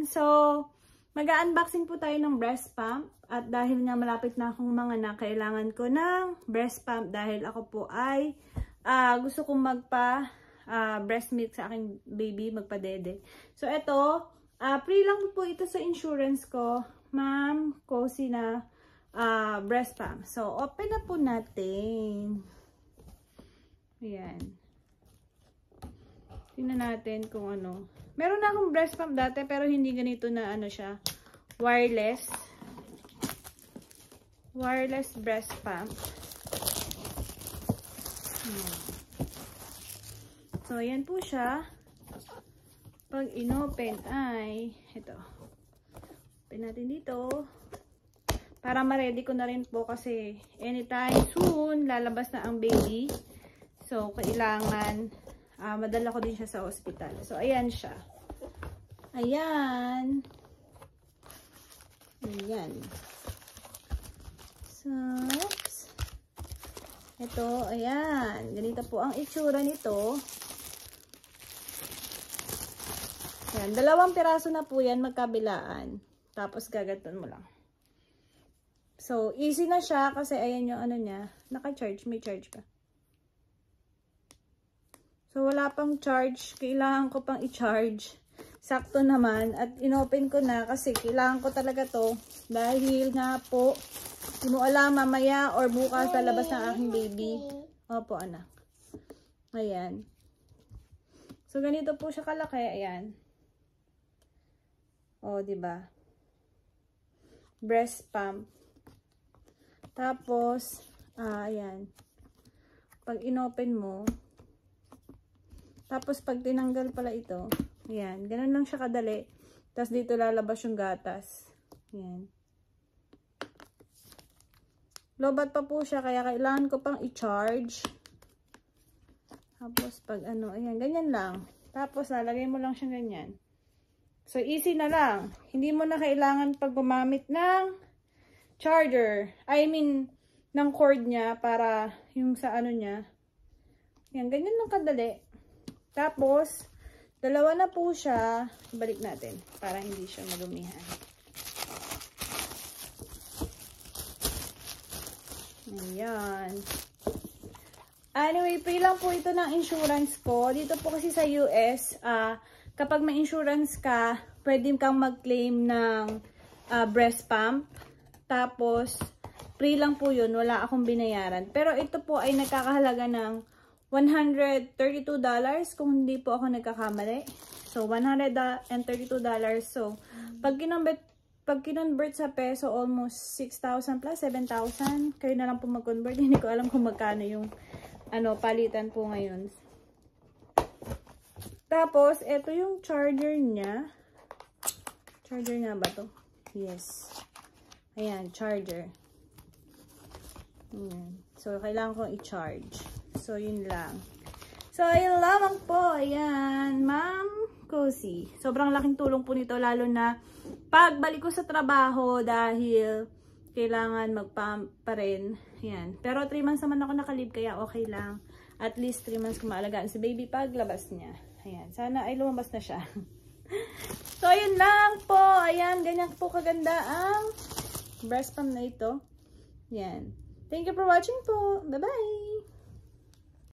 Ayan. So, mag-unboxing po tayo ng breast pump. At dahil nga malapit na akong manganak, kailangan ko ng breast pump dahil ako po ay gusto kong breast milk sa aking baby, magpadede. So, ito, free lang po ito sa insurance ko. Ma'am Cozy na breast pump. So, open na po natin. Ayan. Tingnan natin kung ano. Meron na akong breast pump dati pero hindi ganito na ano siya. Wireless. Wireless breast pump. So, ayan po siya. Pag inopen ay, ito. Open natin dito. Para ma-ready ko na rin po kasi anytime soon, lalabas na ang baby. So, kailangan madala ko din siya sa hospital. So, ayan siya. Ayan. Ayan. So, ito, ayan. Ganito po ang itsura nito. Ayan. 2 piraso na po yan magkabilaan. Tapos, gagaton mo lang. So, easy na siya kasi ayan yung ano niya. Naka-charge. May charge pa. So, wala pang charge. Kailangan ko pang i-charge. Sakto naman. At inopen ko na kasi kailangan ko talaga to. Dahil nga po, hindi mo alam mamaya or bukas lalabas ng aking baby. Opo, anak. Ayan. So, ganito po siya kalaki. Ayan. O, diba? Breast pump. Tapos, ayan. Pag inopen mo, tapos, pag tinanggal pala ito, ayan, ganun lang siya kadali. Tapos, dito lalabas yung gatas. Ayan. Lobat pa po siya, kaya kailangan ko pang i-charge. Tapos, pag ano, ayan, ganyan lang. Tapos, lalagay mo lang siya ganyan. So, easy na lang. Hindi mo na kailangan pag gumamit ng charger. I mean, ng cord niya para yung sa ano niya. Ayan, ganyan lang kadali. Tapos, 2 na po siya. Ibalik natin para hindi siya madumihan. Ayan. Anyway, free lang po ito ng insurance ko. Dito po kasi sa US, kapag may insurance ka, pwede kang mag-claim ng breast pump. Tapos, free lang po yun. Wala akong binayaran. Pero ito po ay nagkakahalaga ng $132 kung hindi po ako nagkakamali. So, $132. So, pag kinonvert sa peso, almost 6,000 plus, 7,000. Kayo na lang po mag-convert. Hindi ko alam kung magkano yung palitan po ngayon. Tapos, ito yung charger niya. Charger nga ba to? Yes. Ayan, charger. Ayan. So, kailangan kong i-charge. So, yun lang. So, ayun lamang po. Ayan, Ma'am Cozy. Sobrang laking tulong po nito, lalo na pagbalik ko sa trabaho dahil kailangan mag-pump pa rin. Ayan. Pero 3 months naman ako nakalib, kaya okay lang. At least 3 months ko maalagaan si baby paglabas niya. Ayan. Sana ay lumabas na siya. So, ayun lang po. Ayan, ganyan po kaganda ang breast pump na ito. Ayan. Thank you for watching po. Bye-bye!